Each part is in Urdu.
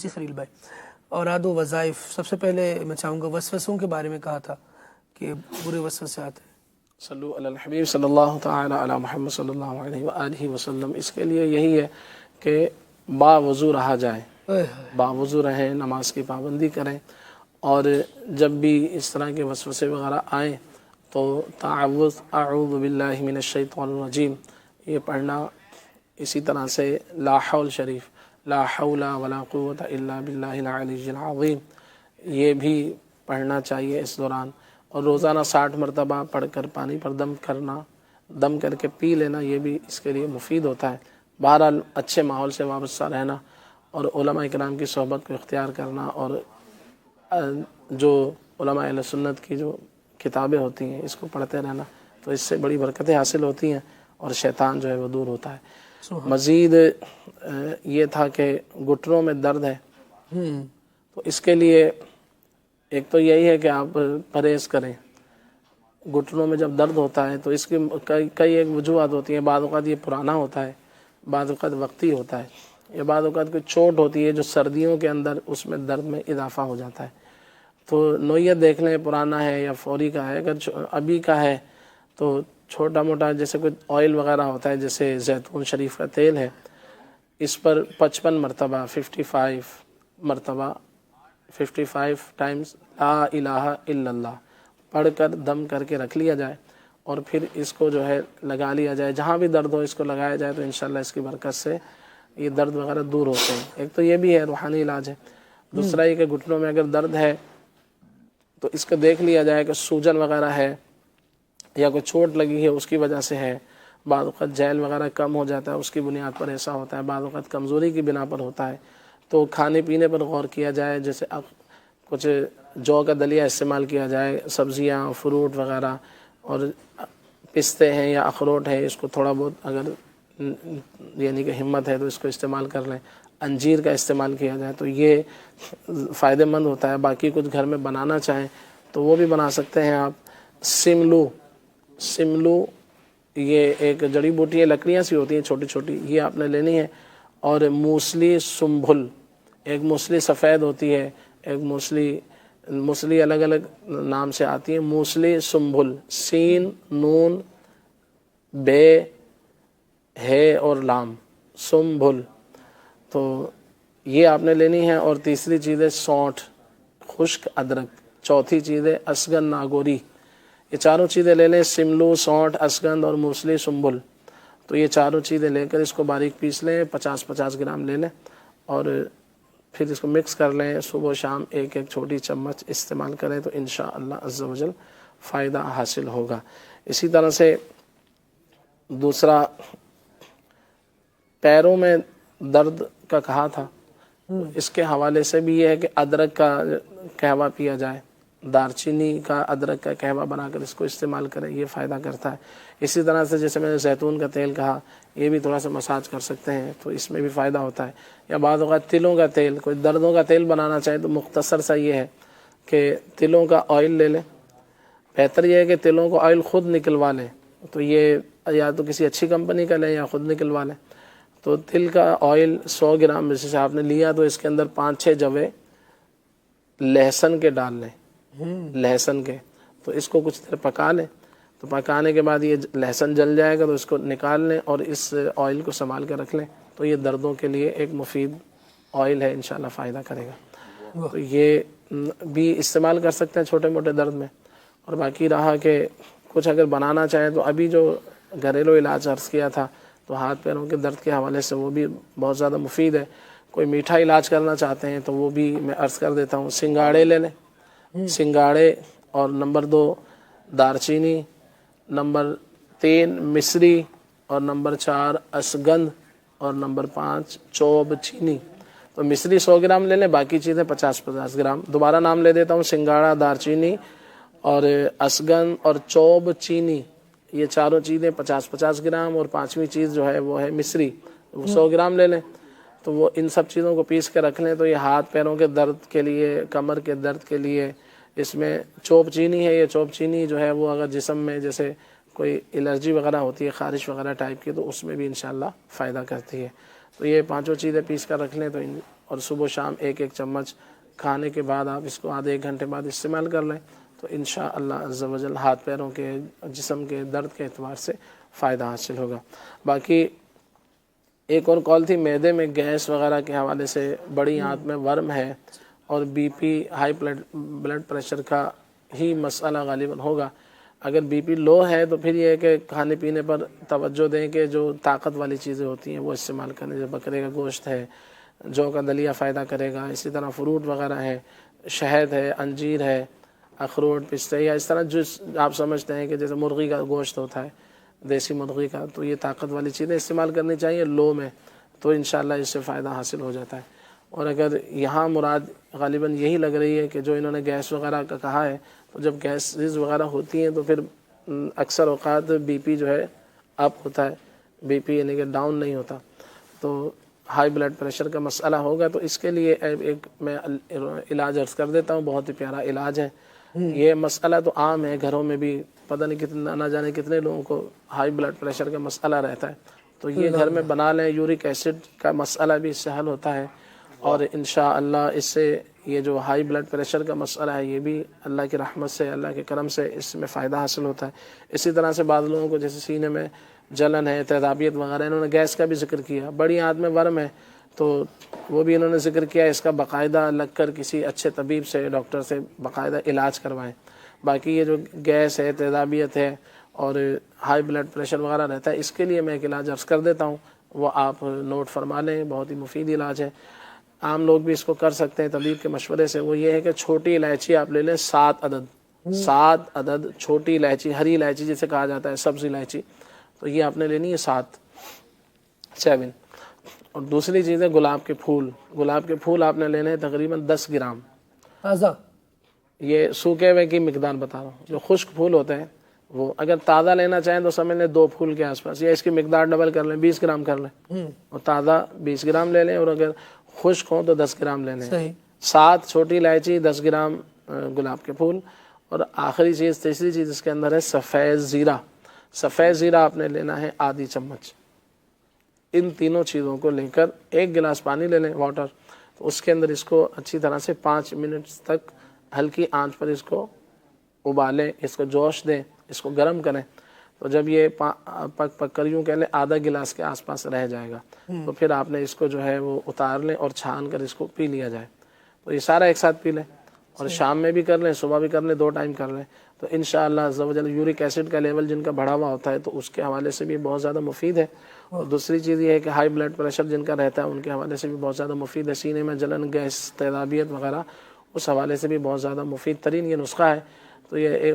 جی خلیل بھائی، اوراد و وظائف، سب سے پہلے میں چاہوں گا وسوسوں کے بارے میں کہا تھا کہ برے وسوسے آتے ہیں۔ صلو علی الحبیب صلی اللہ تعالی علی محمد صلی اللہ علیہ وآلہ وسلم۔ اس کے لیے یہی ہے کہ باوضو رہا جائے، باوضو رہیں، نماز کی پابندی کریں، اور جب بھی اس طرح کے وسوسے وغیرہ آئیں تو تعوذ اعوذ باللہ من الشیطان الرجیم یہ پڑھنا، اسی طرح سے لا حول شریف، لا حول ولا قوة الا باللہ العلی العظیم، یہ بھی پڑھنا چاہیے اس دوران، اور روزانہ 60 مرتبہ پڑھ کر پانی پر دم کرنا، دم کر کے پی لینا، یہ بھی اس کے لیے مفید ہوتا ہے۔ بہرحال اچھے ماحول سے وابستہ رہنا اور علماء کرام کی صحبت کو اختیار کرنا، اور جو علماء اہل سنت کی جو کتابیں ہوتی ہیں اس کو پڑھتے رہنا، تو اس سے بڑی برکتیں حاصل ہوتی ہیں اور شیطان جو ہے وہ دور ہوتا ہے۔ مزید یہ تھا کہ گھٹنوں میں درد ہے، تو اس کے لیے ایک تو یہی ہے کہ آپ پرہیز کریں۔ گھٹنوں میں جب درد ہوتا ہے تو اس کی کئی ایک وجوہات ہوتی ہیں، بعض اوقات یہ پرانا ہوتا ہے، بعض اوقات وقتی ہوتا ہے، یا بعض اوقات کوئی چوٹ ہوتی ہے جو سردیوں کے اندر اس میں درد میں اضافہ ہو جاتا ہے۔ تو نوعیت دیکھ لیں پرانا ہے یا فوری کا ہے، اگر ابھی کا ہے تو چھوٹا موٹا جیسے کوئی آئل وغیرہ ہوتا ہے، جیسے زیتون شریف کا تیل ہے، اس پر 55 مرتبہ 55 مرتبہ 55 ٹائمز لا الہ الا اللہ پڑھ کر دم کر کے رکھ لیا جائے، اور پھر اس کو جو ہے لگا لیا جائے، جہاں بھی درد ہو اس کو لگایا جائے تو انشاءاللہ اس کی برکت سے یہ درد وغیرہ دور ہوتے ہیں۔ ایک تو یہ بھی ہے روحانی علاج ہے، دوسرا یہ کہ گھٹنوں میں اگر درد ہے تو اس کو دیکھ لیا جائے کہ سوجن وغیرہ ہے یا کوئی چوٹ لگی ہے اس کی وجہ سے ہے، بعض اوقات جیل وغیرہ کم ہو جاتا ہے اس کی بنیاد پر ایسا ہوتا ہے، بعض اوقات کمزوری کی بنا پر ہوتا ہے، تو کھانے پینے پر غور کیا جائے، جیسے کچھ جو کا دلیہ استعمال کیا جائے، سبزیاں، فروٹ وغیرہ، اور پستے ہیں یا اخروٹ ہے اس کو تھوڑا بہت اگر یعنی کہ ہمت ہے تو اس کو استعمال کر لیں، انجیر کا استعمال کیا جائے تو یہ فائدہ مند ہوتا ہے۔ باقی کچھ گھر میں بنانا چاہیں تو وہ بھی بنا سکتے ہیں آپ۔ سملو یہ ایک جڑی بوٹی ہے، لکڑیاں سی ہوتی ہیں چھوٹی چھوٹی، یہ آپ نے لینی ہے، اور موسلی سنبھل، ایک موسلی سفید ہوتی ہے، ایک موسلی الگ الگ نام سے آتی ہے، موسلی سنبھل، سین نون بے ہے اور لام، سنبھل، تو یہ آپ نے لینی ہے۔ اور تیسری چیز ہے سونٹھ، خشک ادرک، چوتھی چیز ہے اسگن ناگوری، یہ چاروں چیزیں لے لیں، سملو، سونٹھ، اسگند اور موسلی سنبھل، تو یہ چاروں چیزیں لے کر اس کو باریک پیس لیں، 50 گرام لے لیں، اور پھر اس کو مکس کر لیں، صبح و شام ایک ایک چھوٹی چمچ استعمال کریں تو انشاءاللہ عز و جل فائدہ حاصل ہوگا۔ اسی طرح سے دوسرا پیروں میں درد کا کہا تھا، اس کے حوالے سے بھی یہ ہے کہ ادرک کا قہوہ پیا جائے، دار چینی کا ادرک کا قہوہ بنا کر اس کو استعمال کریں، یہ فائدہ کرتا ہے۔ اسی طرح سے جیسے میں نے زیتون کا تیل کہا، یہ بھی تھوڑا سا مساج کر سکتے ہیں تو اس میں بھی فائدہ ہوتا ہے۔ یا بعض اوقات تلوں کا تیل، کوئی دردوں کا تیل بنانا چاہے تو مختصر سا یہ ہے کہ تلوں کا آئل لے لیں، بہتر یہ ہے کہ تلوں کو آئل خود نکلوا لیں، تو یہ یا تو کسی اچھی کمپنی کا لیں یا خود نکلوا لیں۔ تو تل کا آئل 100 گرام جیسے آپ نے لیا تو اس کے اندر 5-6 جوے لہسن کے ڈال لیں، لہسن کے، تو اس کو کچھ دیر پکا لیں، تو پکانے کے بعد یہ لہسن جل جائے گا تو اس کو نکال لیں اور اس آئل کو سنبھال کے رکھ لیں، تو یہ دردوں کے لیے ایک مفید آئل ہے، انشاءاللہ فائدہ کرے گا۔ تو یہ بھی استعمال کر سکتے ہیں چھوٹے موٹے درد میں۔ اور باقی رہا کہ کچھ اگر بنانا چاہیں تو ابھی جو گھریلو علاج عرض کیا تھا تو ہاتھ پیروں کے درد کے حوالے سے وہ بھی بہت زیادہ مفید ہے۔ کوئی میٹھا علاج کرنا چاہتے ہیں تو وہ بھی میں عرض کر دیتا ہوں، سنگاڑے لے لیں، سنگاڑے، اور نمبر 2 دار چینی، نمبر 3 مصری، اور نمبر 4 اسگند، اور نمبر 5 چوب چینی۔ تو مصری 100 گرام لے لیں، باقی چیزیں 50 گرام۔ دوبارہ نام لے دیتا ہوں، سنگاڑا، دار چینی اور اسگند اور چوب چینی، یہ چاروں چیزیں 50 گرام، اور 5ویں چیز جو ہے وہ ہے مصری، وہ 100 گرام لے لیں۔ تو وہ ان سب چیزوں کو پیس کے رکھ لیں، تو یہ ہاتھ پیروں کے درد کے لیے، کمر کے درد کے لیے، اس میں چوب چینی ہے، یہ چوب چینی جو ہے وہ اگر جسم میں جیسے کوئی الرجی وغیرہ ہوتی ہے، خارش وغیرہ ٹائپ کی، تو اس میں بھی انشاءاللہ فائدہ کرتی ہے۔ تو یہ 5 چیزیں پیس کر رکھ لیں تو اور صبح و شام ایک ایک چمچ کھانے کے بعد آپ اس کو آدھے ایک گھنٹے بعد استعمال کر لیں تو انشاءاللہ عز و جل ہاتھ پیروں کے جسم کے درد کے اعتبار سے فائدہ حاصل ہوگا۔ باقی ایک اور کال تھی معدے میں گیس وغیرہ کے حوالے سے، بڑی آنت میں ورم ہے اور B P high blood pressure کا ہی مسئلہ غالباً ہوگا۔ اگر بی پی لو ہے تو پھر یہ ہے کہ کھانے پینے پر توجہ دیں کہ جو طاقت والی چیزیں ہوتی ہیں وہ استعمال کریں، جیسے بکرے کا گوشت ہے، جو کا دلیا فائدہ کرے گا، اسی طرح فروٹ وغیرہ ہے، شہد ہے، انجیر ہے، اخروٹ، پستے، یا اس طرح جو آپ سمجھتے ہیں کہ جیسے مرغی کا گوشت ہوتا ہے، دیسی مرغی کا، تو یہ طاقت والی چیزیں استعمال کرنی چاہیے لو میں، تو انشاءاللہ اس سے فائدہ حاصل ہو جاتا ہے۔ اور اگر یہاں مراد غالباً یہی لگ رہی ہے کہ جو انہوں نے گیس وغیرہ کا کہا ہے، تو جب گیسز وغیرہ ہوتی ہیں تو پھر اکثر اوقات بی پی جو ہے اپ ہوتا ہے، بی پی یعنی کہ ڈاؤن نہیں ہوتا، تو ہائی بلڈ پریشر کا مسئلہ ہوگا۔ تو اس کے لیے ایک میں علاج عرض کر دیتا ہوں، بہت ہی پیارا علاج ہے۔ یہ مسئلہ تو عام ہے، گھروں میں بھی پتہ نہیں کتنا، نہ جانے کتنے لوگوں کو ہائی بلڈ پریشر کا مسئلہ رہتا ہے، تو یہ گھر میں بنا لیں۔ یورک ایسڈ کا مسئلہ بھی اس سے حل ہوتا ہے، اور انشاءاللہ اس سے یہ جو ہائی بلڈ پریشر کا مسئلہ ہے یہ بھی اللہ کی رحمت سے، اللہ کے کرم سے اس میں فائدہ حاصل ہوتا ہے۔ اسی طرح سے بعض لوگوں کو جیسے سینے میں جلن ہے، تیزابیت وغیرہ، انہوں نے گیس کا بھی ذکر کیا، بڑی آنت میں ورم ہے تو وہ بھی انہوں نے ذکر کیا، اس کا باقاعدہ لگ کر کسی اچھے طبیب سے، ڈاکٹر سے باقاعدہ علاج کروائیں۔ باقی یہ جو گیس ہے، تیزابیت ہے اور ہائی بلڈ پریشر وغیرہ رہتا ہے، اس کے لیے میں ایک علاج عرض کر دیتا ہوں، وہ آپ نوٹ فرما لیں، بہت ہی مفید علاج ہے، عام لوگ بھی اس کو کر سکتے ہیں طبیب کے مشورے سے۔ وہ یہ ہے کہ چھوٹی الائچی آپ لے لیں 7 عدد چھوٹی الائچی، ہری الائچی جسے کہا جاتا ہے، سبز الائچی، تو یہ آپ نے لینی ہے 7۔ اور دوسری چیز ہے گلاب کے پھول آپ نے لینے ہیں تقریباً 10 گرام تازہ، یہ سوکھے ہوئے کی مقدار بتا رہا ہوں، جو خشک پھول ہوتے ہیں وہ اگر تازہ لینا چاہیں تو سمجھ لیں 2 پھول کے آس پاس، یا اس کی مقدار ڈبل کر لیں، 20 گرام کر لیں، اور تازہ 20 گرام لے لیں، اور اگر خشک ہوں تو 10 گرام لے لیں۔ 7 چھوٹی الائچی، 10 گرام گلاب کے پھول، اور آخری چیز، تیسری چیز اس کے اندر ہے سفید زیرہ آپ نے لینا ہے آدھی چمچ۔ ان تینوں چیزوں کو لے کر 1 گلاس پانی لے لیں، واٹر، تو اس کے اندر اس کو اچھی طرح سے 5 منٹ تک ہلکی آنچ پر اس کو ابالیں، اس کو جوش دیں، اس کو گرم کریں، تو جب یہ پک کر یوں کہہ لیں آدھا گلاس کے آس پاس رہ جائے گا، تو پھر آپ نے اس کو جو ہے وہ اتار لیں اور چھان کر اس کو پی لیا جائے۔ تو یہ سارا ایک ساتھ پی لیں، اور شام میں بھی کر لیں، صبح بھی کر لیں، 2 ٹائم کر لیں، تو انشاءاللہ عز و جل یورک ایسڈ کا لیول جن کا بڑھا ہوا ہوتا ہے تو اس کے حوالے سے بھی بہت زیادہ مفید ہے۔ اور دوسری چیز یہ ہے کہ ہائی بلڈ پریشر جن کا رہتا ہے ان کے حوالے سے بھی بہت زیادہ مفید ہے، سینے میں جلن، گیس، تیزابیت وغیرہ، اس حوالے سے بھی بہت زیادہ مفید ترین یہ نسخہ ہے۔ تو یہ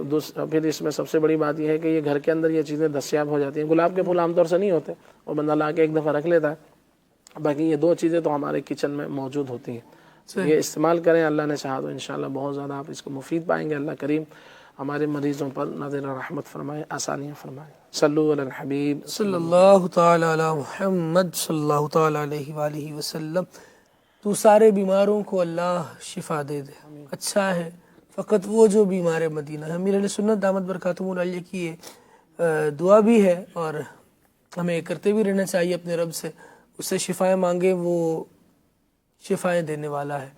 پھر اس میں سب سے بڑی بات یہ ہے کہ یہ گھر کے اندر یہ چیزیں دستیاب ہو جاتی ہیں۔ گلاب کے پھول عام طور سے نہیں ہوتے، وہ بندہ لا کے ایک دفعہ رکھ لیتا ہے، باقی یہ 2 چیزیں تو ہمارے کچن میں موجود ہوتی ہیں، یہ استعمال کریں، اللہ نے چاہا تو انشاءاللہ بہت زیادہ آپ اس کو مفید پائیں گے۔ اللہ کریم ہمارے مریضوں پر نازل رحمت فرمائے، آسانیاں فرمائے۔ صلو علی الحبیب صلی اللہ تعالی علی محمد صلی اللہ تعالی علیہ وآلہ وسلم۔ تو سارے بیماروں کو اللہ شفا دے دے، اچھا ہے فقط وہ جو بیمار مدینہ ہے۔ امیر اہل سنت دامت برکاتہم العالیہ کی یہ دعا بھی ہے، اور ہمیں کرتے بھی رہنا چاہیے اپنے رب سے، اس سے شفائیں مانگے، وہ شفائیں دینے والا ہے،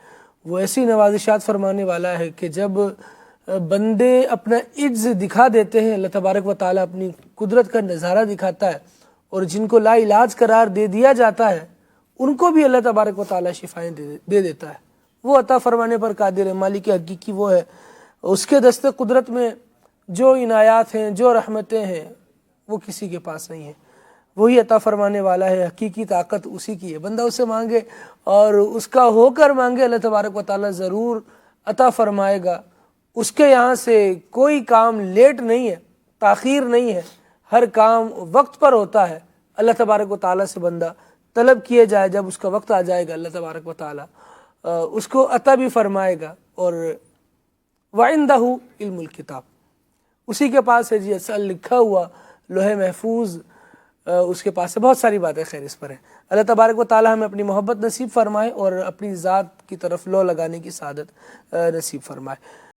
وہ ایسی نوازشات فرمانے والا ہے کہ جب بندے اپنا عجز دکھا دیتے ہیں، اللہ تبارک و تعالیٰ اپنی قدرت کا نظارہ دکھاتا ہے، اور جن کو لا علاج قرار دے دیا جاتا ہے ان کو بھی اللہ تبارک و تعالیٰ شفائیں دے دیتا ہے۔ وہ عطا فرمانے پر قادر ہے، مالک حقیقی وہ ہے، اس کے دست قدرت میں جو عنایات ہیں، جو رحمتیں ہیں، وہ کسی کے پاس نہیں ہیں، وہی عطا فرمانے والا ہے، حقیقی طاقت اسی کی ہے۔ بندہ اسے مانگے اور اس کا ہو کر مانگے، اللہ تبارک و تعالیٰ ضرور عطا فرمائے گا۔ اس کے یہاں سے کوئی کام لیٹ نہیں ہے، تاخیر نہیں ہے، ہر کام وقت پر ہوتا ہے۔ اللہ تبارک و تعالیٰ سے بندہ طلب کیے جائے، جب اس کا وقت آ جائے گا اللہ تبارک و تعالیٰ اس کو عطا بھی فرمائے گا۔ اور وَعِندَهُ علم الکتاب، اسی کے پاس ہے جی اصل لکھا ہوا لوح محفوظ، اس کے پاس ہے، بہت ساری باتیں خیر اس پر ہیں۔ اللہ تبارک و تعالیٰ ہمیں اپنی محبت نصیب فرمائے اور اپنی ذات کی طرف لو لگانے کی سعادت نصیب فرمائے۔